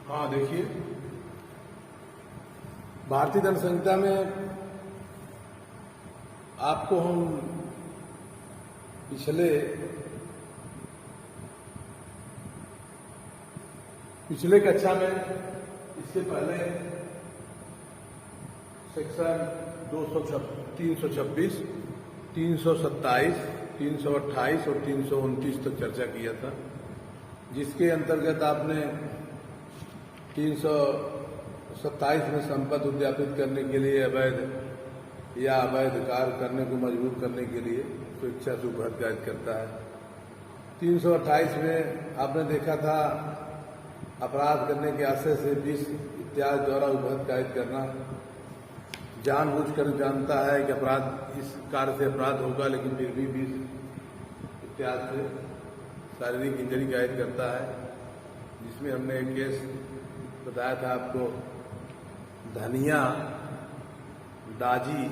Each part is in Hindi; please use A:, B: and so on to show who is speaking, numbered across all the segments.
A: हाँ, देखिए, भारतीय दंड संहिता में आपको हम पिछले कक्षा में इससे पहले सेक्शन 326, 327, 328 और 329 तक चर्चा किया था, जिसके अंतर्गत आपने 327 में संपत्ति उद्यापित करने के लिए अवैध या अवैध कार्य करने को मजबूर करने के लिए स्वेच्छा से उपहत कायद करता है। 328 में आपने देखा था अपराध करने के आशय से विष इत्यादि द्वारा उपहत कायद करना, जानबूझकर जानता है कि अपराध इस कार्य से अपराध होगा, लेकिन फिर भी विष इत्यादि से शारीरिक इंजरी कायद करता है, जिसमें हमने एक केस बताया था आपको, धनिया दाजी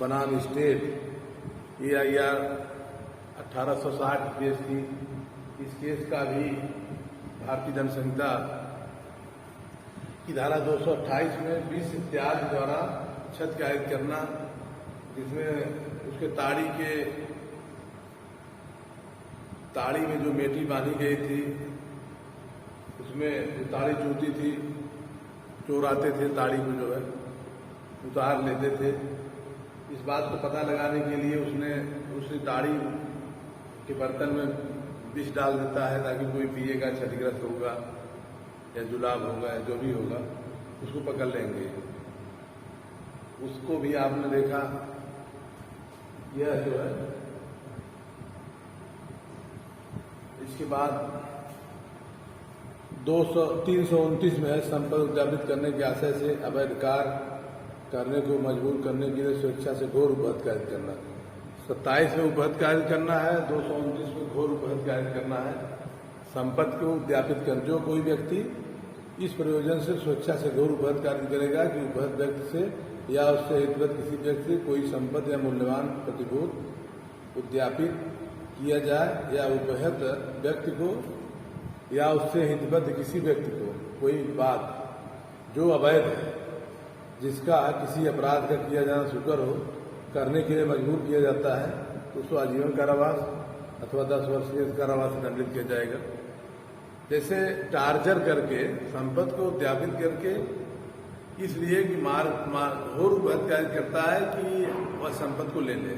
A: बनाम स्टेट EIR 1860 केस थी। इस केस का भी भारतीय दंड संहिता की धारा 228 में विष इत्यादि द्वारा क्षत कायद करना, जिसमें उसके ताड़ी में जो मेटी बांधी गई थी, उसमें जो ताड़ी चूती थी, चोर आते थे ताड़ी को जो है उतार लेते थे। इस बात को पता लगाने के लिए उसने ताड़ी के बर्तन में विष डाल देता है, ताकि कोई पिएगा, क्षतिग्रस्त होगा या जुलाब होगा या जो भी होगा उसको पकड़ लेंगे। उसको भी आपने देखा, यह जो है इसके बाद 329 में है संपत्ति उद्यापित करने के आशय से अवैध कार्य करने को मजबूर करने के लिए स्वेच्छा से घोर उपहत कायद करना। 27 में उपहत कायद करना है, 229 में घोर उपहत कायद करना है। संपत्ति को उद्यापित कर जो कोई व्यक्ति इस प्रयोजन से स्वेच्छा से घोर उपहत कार्य करेगा कि उपहत व्यक्ति से या उससे हितबद्ध किसी व्यक्ति से कोई संपत्ति या मूल्यवान प्रतिभूत उद्यापित किया जाए, या उपहत व्यक्ति को या उससे हितबद्ध किसी व्यक्ति को कोई बात जो अवैध है, जिसका किसी अपराध का किया जाना स्वीकार हो, करने के लिए मजबूर किया जाता है, तो उसको आजीवन कारावास अथवा 10 वर्ष के कारावास से दंडित किया जाएगा। जैसे टार्चर करके संपत्ति को उद्यापित करके इसलिए कि घोर उपहत कायद करता है कि वह संपत्ति को ले ले।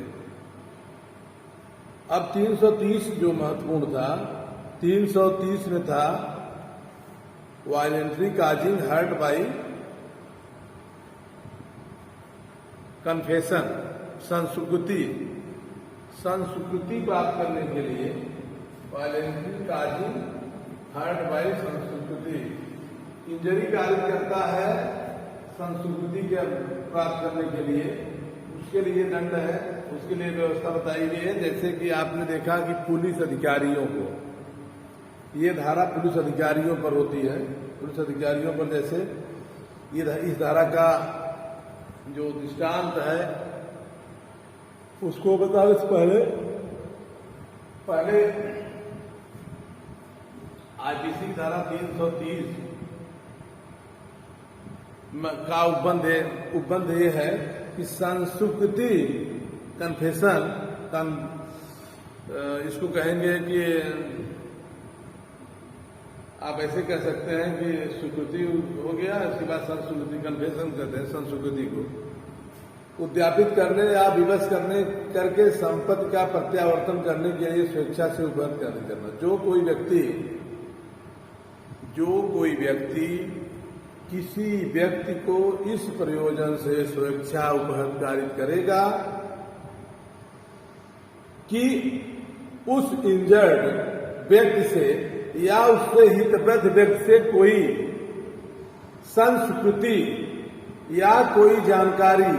A: अब 330 जो महत्वपूर्ण था, 330 में था वायलेंटरी काजिंग हर्ट बाई कन्फेशन, संस्कृति प्राप्त करने के लिए वायलेंटरी काजिंग हर्ट बाई संस्कृति, इंजरी कायद करता है संस्कृति के प्राप्त करने के लिए, उसके लिए दंड है, उसके लिए व्यवस्था बताई गई है। जैसे कि आपने देखा कि पुलिस अधिकारियों को, ये धारा पुलिस अधिकारियों पर होती है, पुलिस अधिकारियों पर जैसे ये इस धारा का जो दृष्टांत है उसको बताने से पहले IPC धारा 330 का उपबंध ये है कि संस्कृति कन्फेशन इसको कहेंगे कि आप ऐसे कह सकते हैं कि स्वीकृति हो गया, इसके बाद संस्कृति कन्फेशन कहते हैं। संस्कृति को उद्यापित करने या विवश करके संपत्ति का प्रत्यावर्तन करने के लिए स्वेच्छा से उपहत करना। जो कोई व्यक्ति किसी व्यक्ति को इस प्रयोजन से स्वेच्छा उपहत कारित करेगा कि उस इंजर्ड व्यक्ति से या उससे हितबद्ध व्यक्ति से कोई संस्कृति या कोई जानकारी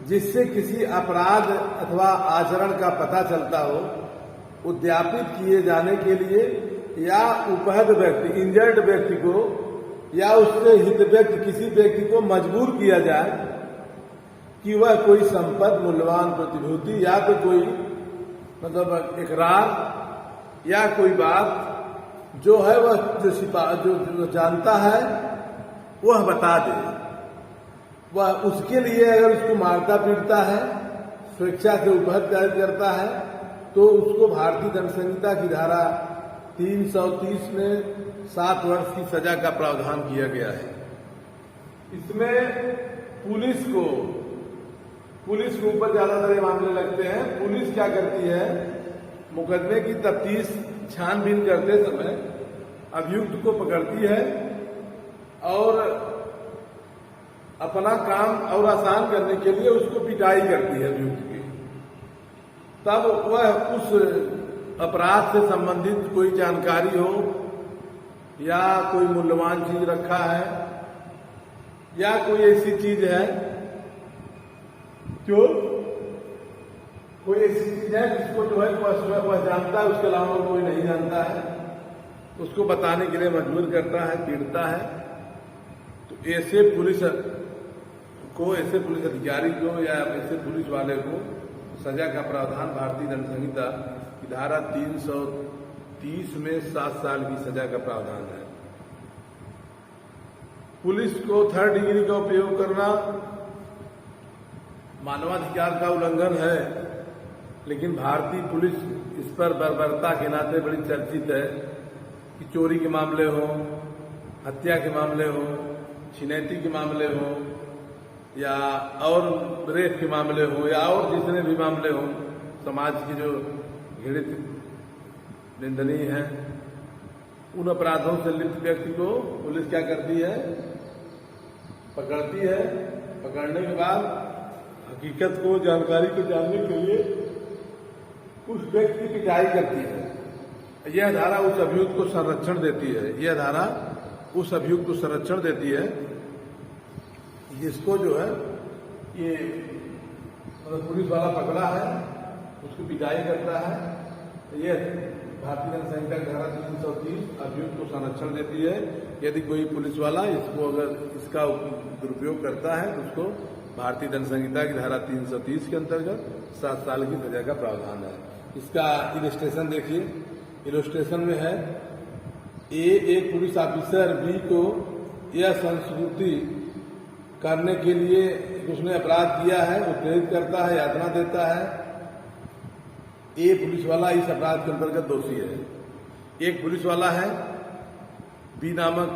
A: जिससे किसी अपराध अथवा आचरण का पता चलता हो, उद्यापित किए जाने के लिए या उपहत व्यक्ति इंजर्ड व्यक्ति को या उससे हितबद्ध किसी व्यक्ति को मजबूर किया जाए कि वह कोई संपत्ति मूल्यवान प्रतिभूति या तो कोई मतलब इकरार या कोई बात जो है वह जो जानता है वह बता दे। वह उसके लिए अगर उसको मारता पीटता है, स्वेच्छा से उपहत करता है, तो उसको भारतीय दंड संहिता की धारा 330 में 7 वर्ष की सजा का प्रावधान किया गया है। इसमें पुलिस के ऊपर ज्यादातर मामले लगते हैं। पुलिस क्या करती है, मुकदमे की तफ्तीश छानबीन करते समय अभियुक्त को पकड़ती है और अपना काम और आसान करने के लिए उसको पिटाई करती है अभियुक्त की। तब वह उस अपराध से संबंधित कोई जानकारी हो या कोई मूल्यवान चीज रखा है या कोई ऐसी चीज है जो जिसको जो है वह जानता है, उसके अलावा कोई नहीं जानता है, उसको बताने के लिए मजबूर करता है, पीड़ता है। तो ऐसे पुलिस अधिकारी को या ऐसे पुलिस वाले को सजा का प्रावधान भारतीय दंड संहिता की धारा 330 में 7 साल की सजा का प्रावधान है। पुलिस को 3rd डिग्री का उपयोग करना मानवाधिकार का उल्लंघन है, लेकिन भारतीय पुलिस इस पर बर्बरता के नाते बड़ी चर्चित है कि चोरी के मामले हो, हत्या के मामले हो, छिनैती के मामले हो या और रेप के मामले हो या और जितने भी मामले हो, समाज की जो घृणित निंदनीय है, उन अपराधों से लिप्त व्यक्ति को पुलिस क्या करती है, पकड़ती है। पकड़ने के बाद हकीकत को, जानकारी को जानने के लिए उस व्यक्ति की पिटाई करती है। यह धारा उस अभियुक्त को संरक्षण देती है। यह धारा उस अभियुक्त को संरक्षण देती है जिसको जो है ये पुलिस वाला पकड़ा है, उसकी पिटाई करता है। यह भारतीय दंड संहिता की धारा 330 अभियुक्त को संरक्षण देती है। यदि कोई पुलिस वाला इसका दुरुपयोग करता है तो उसको भारतीय दंड संहिता की धारा 330 के अंतर्गत 7 साल की सजा का प्रावधान है। इसका इलस्ट्रेशन देखिए। इलस्ट्रेशन में है एक पुलिस ऑफिसर बी को यह संस्कृति करने के लिए उसने अपराध किया है, वो प्रेरित करता है, यातना देता है। ए पुलिस वाला इस अपराध के अंतर्गत दोषी है। एक पुलिस वाला है, बी नामक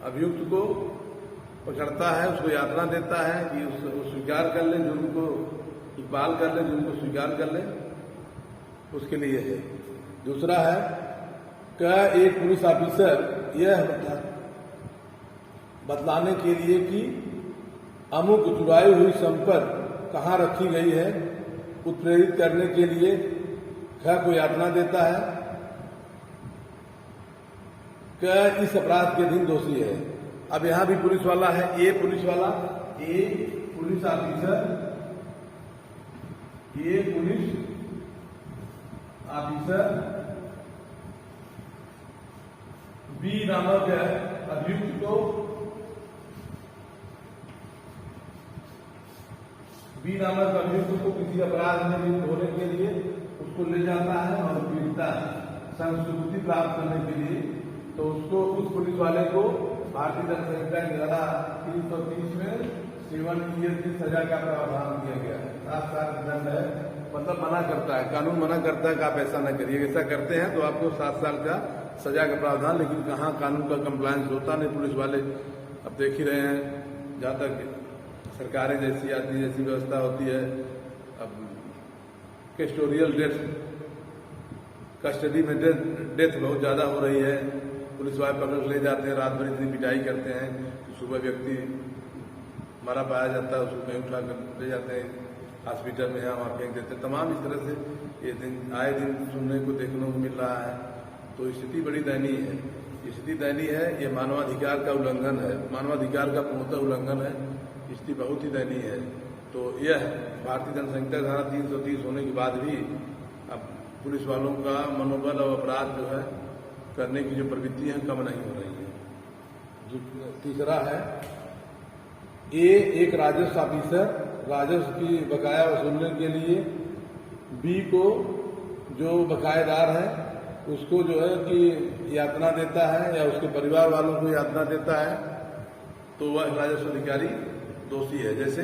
A: अभियुक्त को पकड़ता है, उसको यातना देता है कि वो स्वीकार कर ले, जुर्म को इकबाल कर ले, जुर्म को स्वीकार कर ले, उसके लिए है। दूसरा है कि एक पुलिस ऑफिसर यह बतलाने के लिए कि अमुक चुराई हुई संपत्ति कहाँ रखी गई है, उत्प्रेरित करने के लिए को यातना देता है कि इस अपराध के अधीन दोषी है। अब यहां भी पुलिस वाला है, ए पुलिस ऑफिसर, बी नामक अभियुक्त को किसी अपराध में लिप्त होने के लिए उसको ले जाता है और पीड़ता है संस्कृति प्राप्त करने के लिए। तो उसको उस पुलिस वाले को भारतीय दंड संहिता की धारा 330 में 7 ईयर की सजा का प्रावधान किया गया है। 7 साल का दंड है, मतलब मना करता है, कानून मना करता है कि आप ऐसा न करिए। ऐसा करते हैं तो आपको 7 साल का सजा का प्रावधान, लेकिन कहाँ कानून का कंप्लायंस होता नहीं। पुलिस वाले अब देख ही रहे हैं, जहाँ तक सरकारें जैसी आती जैसी व्यवस्था होती है, अब कैस्टोरियल डेथ, कस्टडी में डेथ बहुत ज्यादा हो रही है। पुलिस वाले पकड़ ले जाते हैं, रात भर इतनी पिटाई करते हैं तो सुबह व्यक्ति मरा पाया जाता है, उसको कहीं उठा कर ले जाते हैं हॉस्पिटल में, वहाँ फेंक देते हैं। तमाम इस तरह से ये आए दिन सुनने को देखने को मिल रहा है। तो स्थिति बड़ी दयनीय है। स्थिति दयनीय है, ये मानवाधिकार का उल्लंघन है, मानवाधिकार का पूर्णतः उल्लंघन है। स्थिति बहुत ही दयनीय है। तो यह भारतीय दंड संहिता धारा 330 होने के बाद भी अब पुलिस वालों का मनोबल और अपराध जो है करने की जो प्रवृत्ति है कम नहीं हो रही है। तीसरा है एक राजस्व ऑफिसर राजस्व की बकाया वसूलने के लिए बी को, जो बकायेदार है, उसको जो है कि यातना देता है या उसके परिवार वालों को यातना देता है तो वह राजस्व अधिकारी दोषी है। जैसे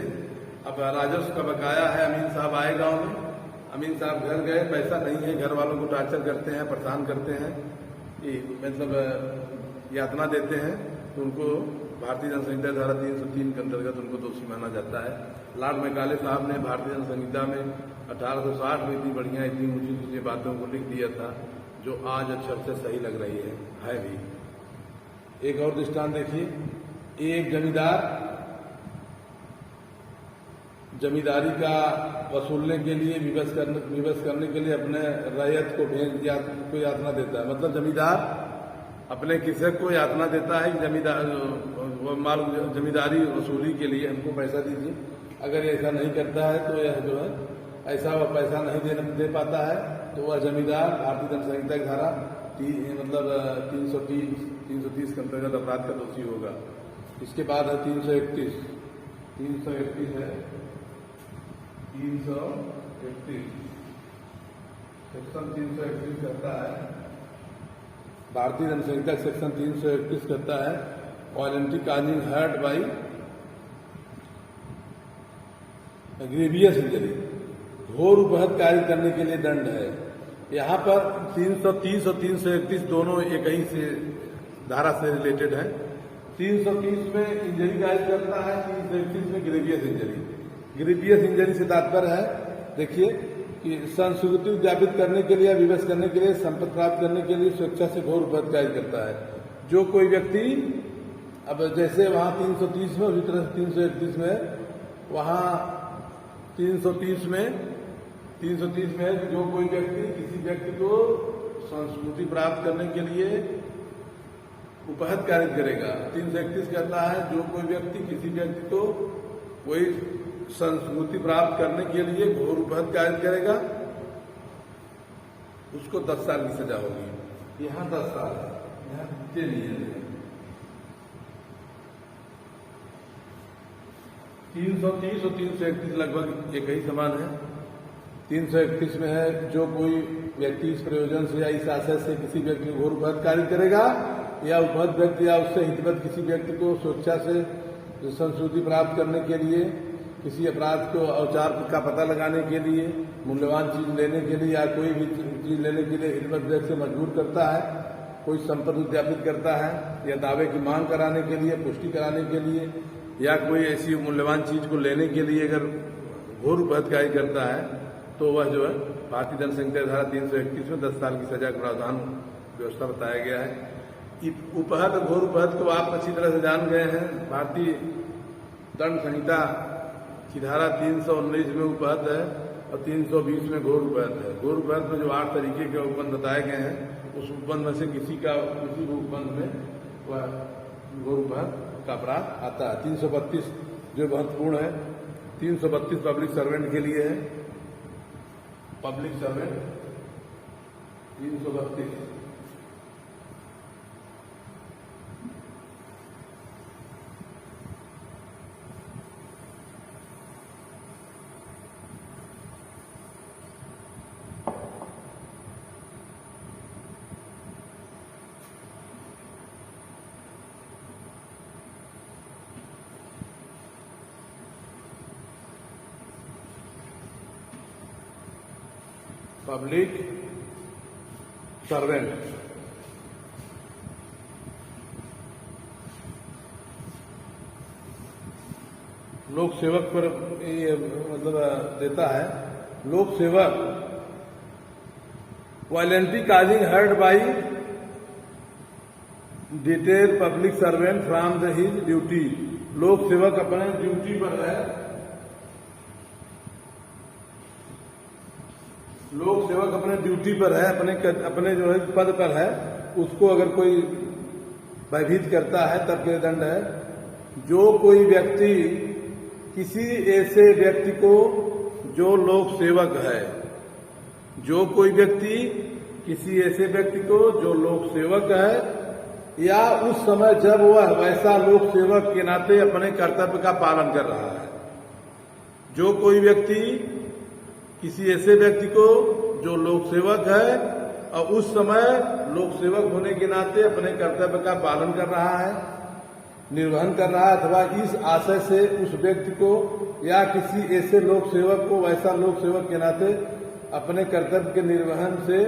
A: अब राजस्व का बकाया है, अमीन साहब आए गांव में, अमीन साहब घर गए, पैसा नहीं है, घर वालों को टार्चर करते हैं, परेशान करते हैं, मतलब यातना देते हैं, तो उनको भारतीय जन संहिता धारा 303 के अंतर्गत उनको दोषी माना जाता है। लॉर्ड मैकाले साहब ने भारतीय जन संहिता में 1860 में इतनी बढ़िया, इतनी ऊंची बातों को लिख दिया था जो आज अक्षर से सही लग रही है भी। एक और दृष्टांत देखिए, एक जमींदारी का वसूलने के लिए विवश करने के लिए अपने रैयत को को यातना देता है। मतलब जमींदार अपने कृषक को यातना देता है कि जमींदारी वसूली के लिए हमको पैसा दीजिए। अगर ऐसा नहीं करता है तो यह जो है ऐसा वह पैसा नहीं दे पाता है तो वह जमींदार भारतीय जन संहिता की धारा मतलब 330 के अंतर्गत अपराध का दोषी होगा। इसके बाद है 331 है 331 सेक्शन 331 कहता है, भारतीय जन संहिता सेक्शन 331 कहता है voluntary causing hurt by grievous injury, घोर उपहत कार्य करने के लिए दंड है। यहाँ पर 330 और 331 दोनों एक ही से धारा से रिलेटेड है। 330 में इंजरी कार्य करता है, 331 में ग्रेवियस इंजरी। ग्रेवियस इंजरी से तात्पर्य है, देखिए कि संस्कृति उद्यापित करने के लिए, विवश करने के लिए, संपत्ति प्राप्त करने के लिए स्वेच्छा से घोर उपहत कार्य करता है। जो कोई व्यक्ति, अब जैसे वहाँ 330 में, उसी तरह 331 में, वहाँ 330 में जो कोई व्यक्ति किसी व्यक्ति को संस्कृति प्राप्त करने के लिए उपहत कार्य करेगा। 331 कहता है जो कोई व्यक्ति किसी व्यक्ति को कोई संस्कृति प्राप्त करने के लिए घोर उपहत कार्य करेगा उसको 10 साल की सजा होगी। यहाँ 10 साल है, यहाँ के लिए 330 और 331 लगभग एक ही समान है। 331 में है जो कोई व्यक्ति इस प्रयोजन से या इस आशय से किसी व्यक्ति को घोर उपहत कार्य करेगा या उपहत व्यक्ति या उससे हितवत किसी व्यक्ति को स्वेच्छा से संस्कृति प्राप्त करने के लिए, किसी अपराध को औचार का पता लगाने के लिए, मूल्यवान चीज लेने के लिए या कोई भी चीज लेने के लिए हितवत व्यक्ति से मजबूर करता है, कोई संपत्ति उद्यापित करता है या दावे की मांग कराने के लिए, पुष्टि कराने के लिए या कोई ऐसी मूल्यवान चीज को लेने के लिए अगर घोर उपहत कार्य करता है तो वह जो है भारतीय जन संहिता धारा 331 में 10 साल की सजा का प्रावधान व्यवस्था बताया गया है। उपहत, घोर उपहत को आप अच्छी तरह से जान गए हैं। भारतीय दंड संहिता की धारा 319 में उपहत है और 320 में घोर उपहत है। घोर उपहत में जो 8 तरीके के उपबंध बताए गए हैं, उस उपबंध में से किसी भी उपबंध में वह घोर उपहत का अपराध आता है। 332 जो महत्वपूर्ण है, 332 पब्लिक सर्वेंट के लिए है। पब्लिक सर्वेंट 332 पब्लिक सर्वेंट लोक सेवक पर ये मतलब देता है। लोक सेवक voluntary causing hurt by deter public servant from the his duty. लोक सेवक अपने ड्यूटी पर है, लोक सेवक अपने ड्यूटी पर है, अपने जो है पद पर है, उसको अगर कोई भयभीत करता है तब के दंड है। जो कोई व्यक्ति किसी ऐसे व्यक्ति को जो लोक सेवक है, जो कोई व्यक्ति किसी ऐसे व्यक्ति को जो लोक सेवक है या उस समय जब वह वैसा लोक सेवक के नाते अपने कर्तव्य का पालन कर रहा है, जो कोई व्यक्ति किसी ऐसे व्यक्ति को जो लोक सेवक है और उस समय लोक सेवक होने के नाते अपने कर्तव्य का पालन कर रहा है, निर्वहन कर रहा है, अथवा इस आशय से उस व्यक्ति को या किसी ऐसे लोक सेवक को वैसा लोक सेवक के नाते अपने कर्तव्य के निर्वहन से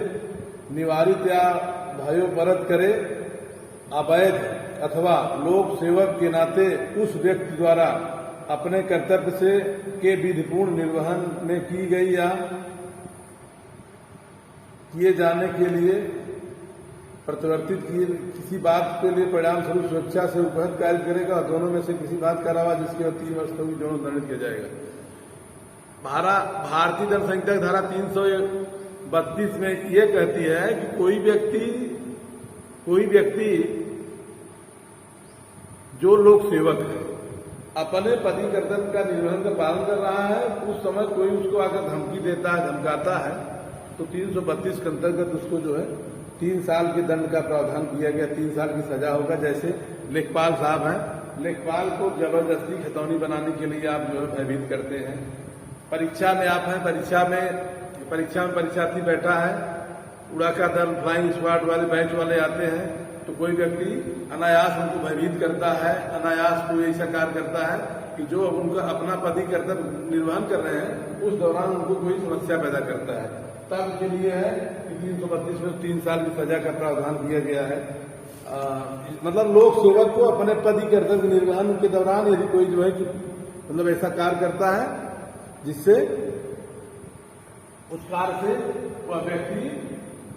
A: निवारित या भयोपरत करे, अवैध अथवा लोक सेवक के नाते उस व्यक्ति द्वारा अपने कर्तव्य से के विधिपूर्ण निर्वहन में की गई या किए जाने के लिए प्रतिवर्तित किए किसी बात के लिए परिणाम स्वरूप स्वेच्छा से उपहत कार्य करेगा और दोनों में से किसी बात का अलावा जिसके 3 वर्ष तक दोनों दंडित किया जाएगा। भारतीय दंड संहिता धारा 332 में यह कहती है कि कोई व्यक्ति जो लोक सेवक है अपने पति कर्तव्य का निर्वहन का पालन कर रहा है, उस समय कोई उसको आकर धमकी देता है, धमकाता है, तो 332 के अंतर्गत उसको जो है 3 साल के दंड का प्रावधान किया गया, 3 साल की सजा होगा। जैसे लेखपाल साहब हैं, लेखपाल को जबरदस्ती खतौनी बनाने के लिए आप जो है भयभीत करते हैं। परीक्षा में आप हैं, परीक्षा में परीक्षार्थी बैठा है, उड़ाका दल फ्लाइंग स्क्वाड वाले बैच वाले आते हैं, तो कोई व्यक्ति अनायास उनको भयभीत करता है, अनायास कोई ऐसा कार्य करता है कि जो उनका अपना पति कर्तव्य निर्वहन कर रहे हैं उस दौरान उनको कोई समस्या पैदा करता है, तब के लिए है कि 332 में 3 साल की सजा का प्रावधान किया गया है। मतलब लोक सेवक को अपने पति कर्तव्य निर्वहन के दौरान यदि कोई जो है कि मतलब ऐसा कार्य करता है जिससे उस कार्य से वह व्यक्ति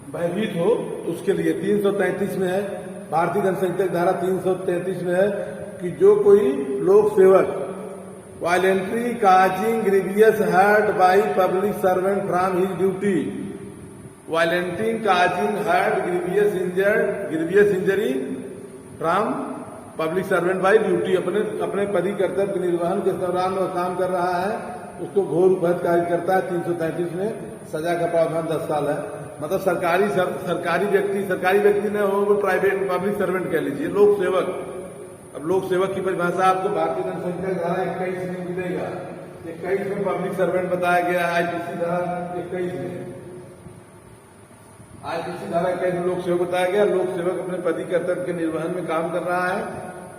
A: भयभीत हो, उसके लिए 333 में है, भारतीय दंड संहिता धारा 333 में है कि जो कोई लोक सेवक violently causing grievous hurt by public servant from his duty, violently causing hurt grievous injury from public servant by duty, अपने पति कर्तव्य निर्वहन के दौरान वह काम कर रहा है, उसको घोर उपहत कार्य करता है। 333 में सजा का प्रावधान 10 साल है। मतलब सरकारी व्यक्ति न हो, वो प्राइवेट पब्लिक सर्वेंट कह लीजिए, लोक सेवक। अब लोक सेवक की परिभाषा आपको भारतीय दंड संहिता धारा 21 में मिलेगा। 21 में पब्लिक सर्वेंट बताया गया है, आईपीसी धारा 21 में, आईपीसी धारा 21 में लोक सेवक बताया गया। लोक सेवक अपने पति कर्तव्य के निर्वहन में काम कर रहा है,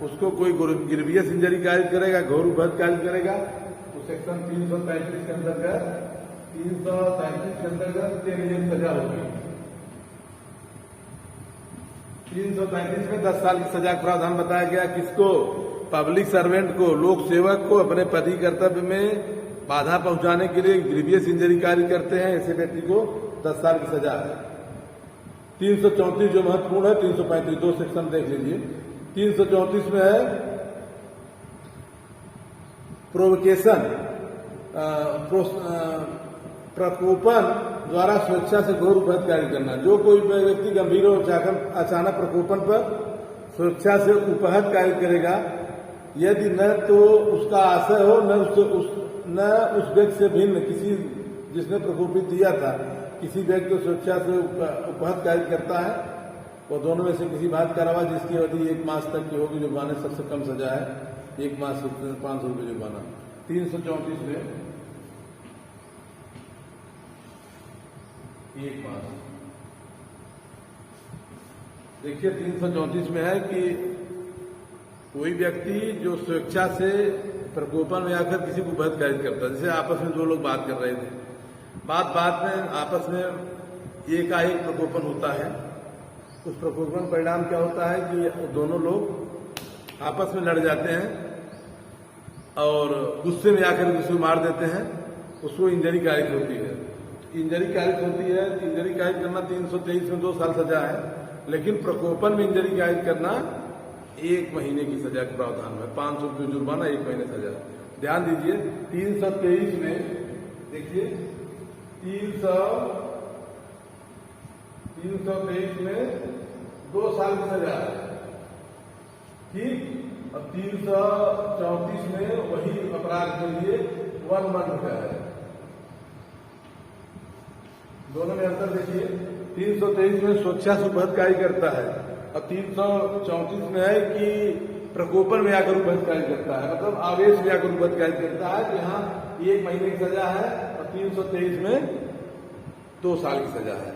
A: उसको कोई ग्रीवियस इंजरी कार्य करेगा, घोर उपहत कार्य करेगा, तो सेक्शन 333 के अंतर्गत 333 के अंतर्गत 13 सजा होगी। 333 में 10 साल की सजा का प्रावधान बताया गया। किसको? पब्लिक सर्वेंट को, लोक सेवक को अपने पति कर्तव्य में बाधा पहुंचाने के लिए ग्रीवियस इंजरी कार्य करते हैं, ऐसे व्यक्ति को 10 साल की सजा है। 334 जो महत्वपूर्ण है, 335 दो सेक्शन देख लीजिए। 334 में है प्रोवोकेशन, प्रकोपन द्वारा स्वेच्छा से घोर उपहत कार्य करना। जो कोई व्यक्ति गंभीर और अचानक प्रकोपन पर स्वेच्छा से उपहत कार्य करेगा, यदि न तो उसका आशय हो न उस व्यक्ति से भिन्न किसी जिसने प्रकोपित दिया था, किसी व्यक्ति को स्वेच्छा से उपहत कार्य करता है, वो दोनों में से किसी बात का अलावा जिसकी अवधि 1 मास तक की होगी, जुर्माने सबसे कम सजा है 1 मास 500 रुपये जुर्माना। 334 में 1 मास। देखिए 334 में है कि कोई व्यक्ति जो स्वेच्छा से प्रकोपन में आकर किसी को उपहत कार्य करता है, जैसे आपस में 2 लोग बात कर रहे थे, बात में आपस में एकाएक प्रकोपन होता है। उस प्रकोपन परिणाम क्या होता है कि दोनों लोग आपस में लड़ जाते हैं और गुस्से में आकर किसी को मार देते हैं, उसको इंजरी कारित होती है। इंजरी कारित होती है, इंजरी कारित करना 323 में 2 साल सजा है, लेकिन प्रकोपन में इंजरी कारित करना 1 महीने की सजा का प्रावधान है, 500 रुपये जुर्माना, 1 महीने सजा। ध्यान दीजिए 323 में देखिए 323 में 2 साल की सजा है, ठीक। अब 334 में वही अपराध के लिए 1 मंथ का है। दोनों में अंतर देखिए। 323 में स्वेच्छा से उपहत कार्य करता है और 334 में है कि प्रकोपन में आकर उपहत कार्य करता है, मतलब आवेश में आकर उपहत कार्य करता है। यहाँ 1 महीने की सजा है और 323 में 2 साल की सजा है।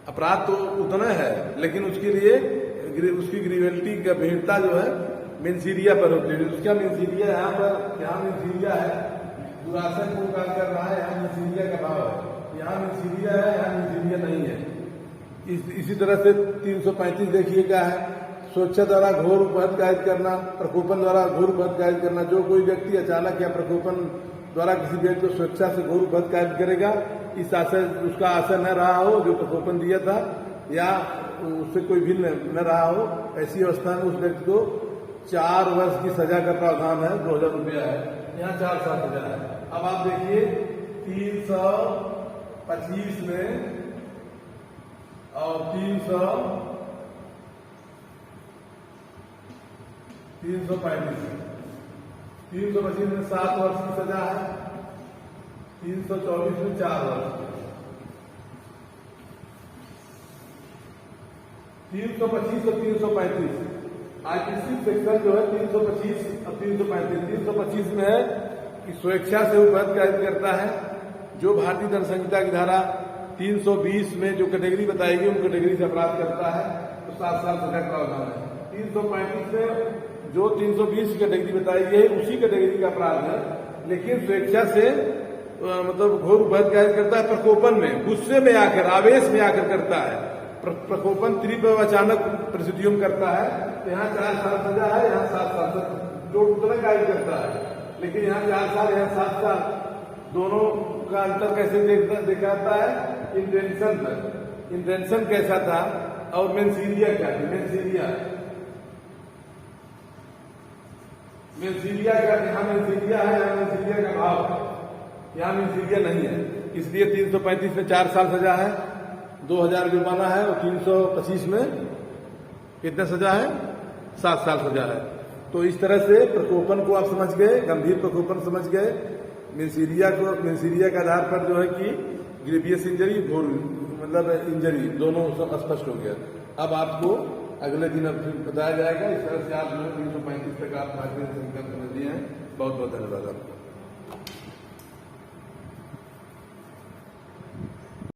A: अपराध तो उतना है, लेकिन उसके लिए उसकी ग्रीवेलिटी का भेदता जो है मेंसीरिया पर होती है। उसका मेंसीरिया यहाँ मेंसीरिया है, दुरासन को कार्य कर रहा है, यहाँ मेंसीरिया का भाव है, यहाँ मेंसीरिया है, यहाँ मेंसीरिया नहीं है। इसी तरह से 335 देखिए क्या है, स्वेच्छा द्वारा घोर उपहत कायद करना, प्रकोपन द्वारा घोर उपहत कायद करना। जो कोई व्यक्ति अचानक या प्रकोपन द्वारा किसी व्यक्ति को स्वेच्छा से घोर उपहत कायद करेगा, इस आशय उसका आशय न रहा हो जो प्रकोपन दिया था, या उससे कोई भिन्न न रहा हो, ऐसी अवस्था में उस व्यक्ति को 4 वर्ष की सजा का प्रावधान है, 2000 रुपया है, यहाँ 4 साल सजा है। अब आप देखिए 325 में और 325 में 7 वर्ष की सजा है, 324 में 4 वर्ष, 325 और 335 आईपीसी सेक्शन जो है 325 और 335। 325 में है कि स्वेच्छा से उपहत कायद करता है, जो भारतीय दंड संहिता की धारा 320 में जो कैटेगरी बताएगी उन कैटेगरी से अपराध करता है तो 7 साल सजा का प्रावधान है। 335 में जो 320 कैटेगरी बताएगी है उसी कैटेगरी का अपराध है, लेकिन स्वेच्छा से मतलब घोर उपहत कायद करता है, प्रकोपन में, गुस्से में आकर, आवेश में आकर करता है, प्रकोपन तीव्र अचानक परिस्थितियों में करता है, तो यहाँ 4 साल सजा है, यहाँ 7 साल जो उतना कायद करता है, लेकिन यहाँ 4 साल, यहाँ 7 साल, दोनों का अंतर कैसे दिखाता है? इंटेंशन पर, इंटेंशन कैसा था और मेंसीरिया क्या है? मेंसीरिया का यहाँ मेंसीरिया है, यहाँ मेंसीरिया का भाव है, यहाँ मेंसीरिया नहीं है, इसलिए 335 में 4 साल सजा है, 2000 जुर्माना है, और 325 में कितना सजा है? 7 साल सजा है। तो इस तरह से प्रकोपन को आप समझ गए, गंभीर प्रकोपन समझ गए, मेंसीरिया के आधार पर जो है कि ग्रेवियस इंजरी, घोर मतलब इंजरी, दोनों सब स्पष्ट हो गया। अब आपको अगले दिन अब बताया जाएगा। इस तरह से आप 335 तक आप मार्गदर्शन समझ दिए हैं। बहुत बहुत धन्यवाद आपको।